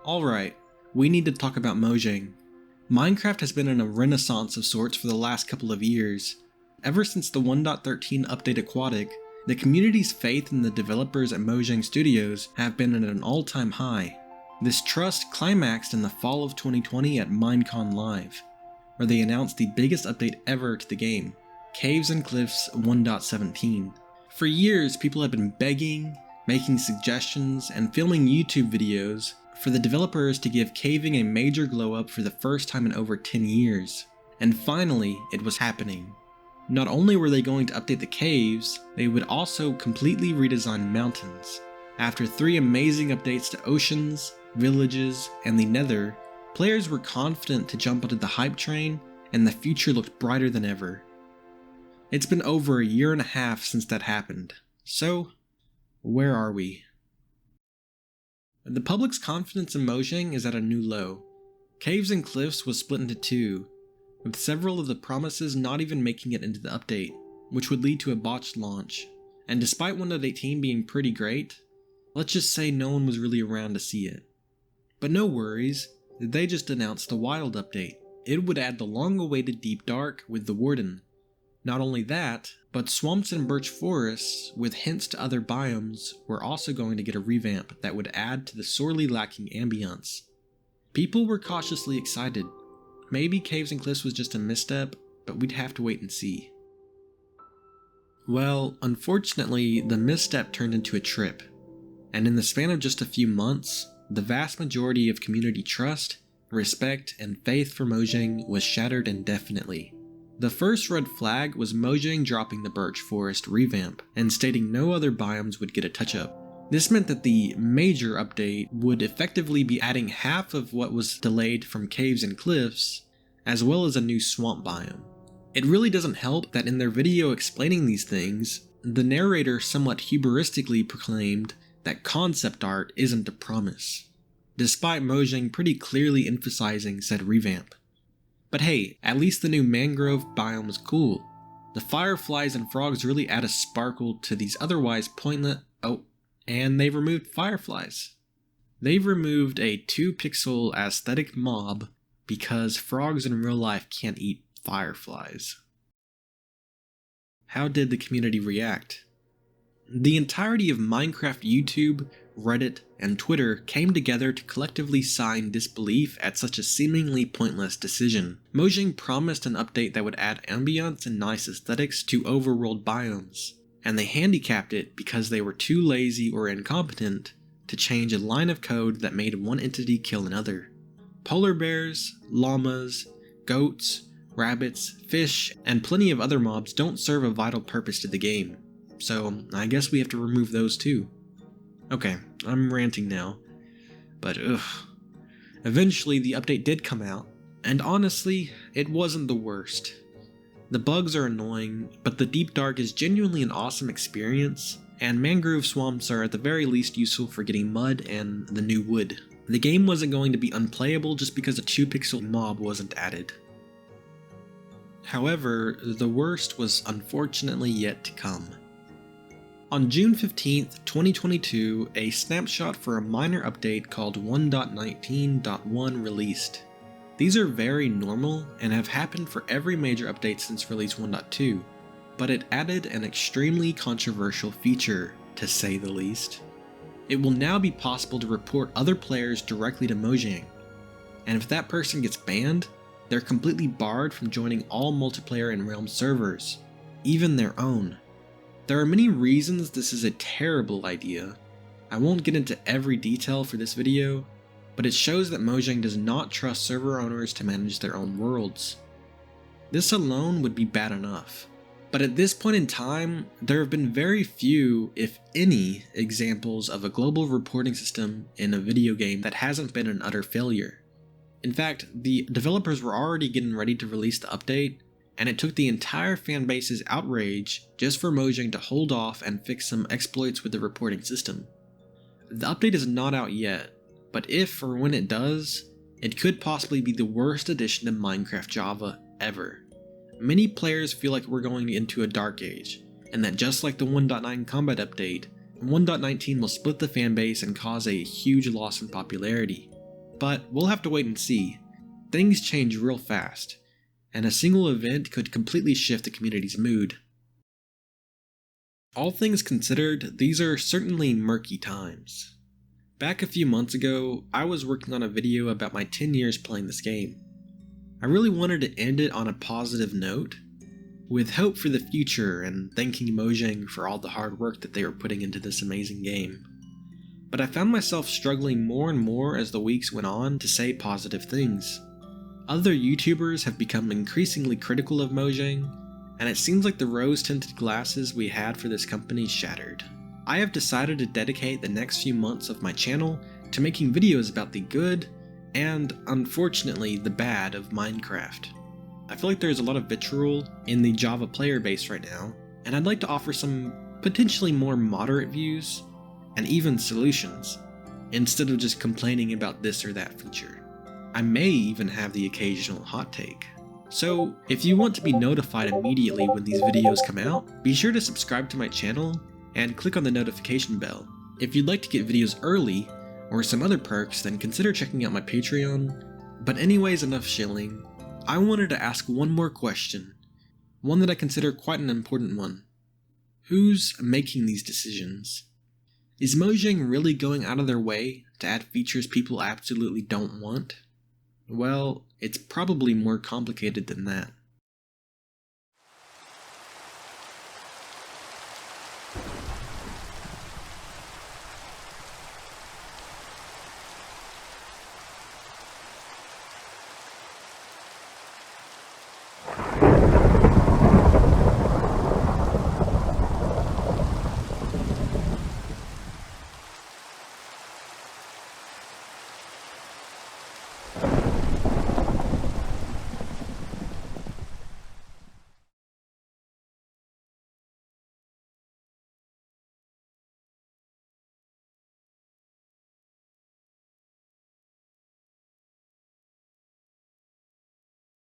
Alright, we need to talk about Mojang. Minecraft has been in a renaissance of sorts for the last couple of years. Ever since the 1.13 update Aquatic, the community's faith in the developers at Mojang Studios have been at an all-time high. This trust climaxed in the fall of 2020 at Minecon Live, where they announced the biggest update ever to the game, Caves and Cliffs 1.17. For years, people have been begging, making suggestions, and filming YouTube videos for the developers to give caving a major glow up for the first time in over 10 years. And finally, it was happening. Not only were they going to update the caves, they would also completely redesign mountains. After 3 amazing updates to oceans, villages, and the Nether, players were confident to jump onto the hype train, and the future looked brighter than ever. It's been over a year and a half since that happened, so where are we? The public's confidence in Mojang is at a new low. Caves and Cliffs was split into 2, with several of the promises not even making it into the update, which would lead to a botched launch. And despite 1.18 being pretty great, let's just say no one was really around to see it. But no worries, they just announced the Wild update. It would add the long-awaited Deep Dark with the Warden. Not only that, but swamps and birch forests, with hints to other biomes, were also going to get a revamp that would add to the sorely lacking ambience. People were cautiously excited. Maybe Caves and Cliffs was just a misstep, but we'd have to wait and see. Well, unfortunately, the misstep turned into a trip, and in the span of just a few months, the vast majority of community trust, respect, and faith for Mojang was shattered indefinitely. The first red flag was Mojang dropping the birch forest revamp and stating no other biomes would get a touch-up. This meant that the major update would effectively be adding half of what was delayed from Caves and Cliffs, as well as a new swamp biome. It really doesn't help that in their video explaining these things, the narrator somewhat hubristically proclaimed that concept art isn't a promise, despite Mojang pretty clearly emphasizing said revamp. But hey, at least the new mangrove biome was cool. The fireflies and frogs really add a sparkle to these otherwise pointless— and they've removed fireflies. They've removed a 2-pixel aesthetic mob because frogs in real life can't eat fireflies. How did the community react? The entirety of Minecraft YouTube, Reddit, and Twitter came together to collectively sign disbelief at such a seemingly pointless decision. Mojang promised an update that would add ambience and nice aesthetics to overworld biomes, and they handicapped it because they were too lazy or incompetent to change a line of code that made one entity kill another. Polar bears, llamas, goats, rabbits, fish, and plenty of other mobs don't serve a vital purpose to the game, so I guess we have to remove those too. Okay, I'm ranting now, but eventually the update did come out, and honestly, it wasn't the worst. The bugs are annoying, but the Deep Dark is genuinely an awesome experience, and mangrove swamps are at the very least useful for getting mud and the new wood. The game wasn't going to be unplayable just because a 2-pixel mob wasn't added. However, the worst was unfortunately yet to come. On June 15th, 2022, a snapshot for a minor update called 1.19.1 released. These are very normal and have happened for every major update since release 1.2, but it added an extremely controversial feature, to say the least. It will now be possible to report other players directly to Mojang, and if that person gets banned, they're completely barred from joining all multiplayer and Realm servers, even their own. There are many reasons this is a terrible idea. I won't get into every detail for this video, but it shows that Mojang does not trust server owners to manage their own worlds. This alone would be bad enough, but at this point in time, there have been very few, if any, examples of a global reporting system in a video game that hasn't been an utter failure. In fact, the developers were already getting ready to release the update, and it took the entire fanbase's outrage just for Mojang to hold off and fix some exploits with the reporting system. The update is not out yet, but if or when it does, it could possibly be the worst addition to Minecraft Java ever. Many players feel like we're going into a dark age, and that just like the 1.9 combat update, 1.19 will split the fanbase and cause a huge loss in popularity. But we'll have to wait and see. Things change real fast, and a single event could completely shift the community's mood. All things considered, these are certainly murky times. Back a few months ago, I was working on a video about my 10 years playing this game. I really wanted to end it on a positive note, with hope for the future and thanking Mojang for all the hard work that they were putting into this amazing game. But I found myself struggling more and more as the weeks went on to say positive things. Other YouTubers have become increasingly critical of Mojang, and it seems like the rose-tinted glasses we had for this company shattered. I have decided to dedicate the next few months of my channel to making videos about the good, and unfortunately the bad of Minecraft. I feel like there's a lot of vitriol in the Java player base right now, and I'd like to offer some potentially more moderate views, and even solutions, instead of just complaining about this or that feature. I may even have the occasional hot take. So, if you want to be notified immediately when these videos come out, be sure to subscribe to my channel and click on the notification bell. If you'd like to get videos early, or some other perks, then consider checking out my Patreon. But anyways, enough shilling. I wanted to ask one more question, one that I consider quite an important one. Who's making these decisions? Is Mojang really going out of their way to add features people absolutely don't want? Well, it's probably more complicated than that.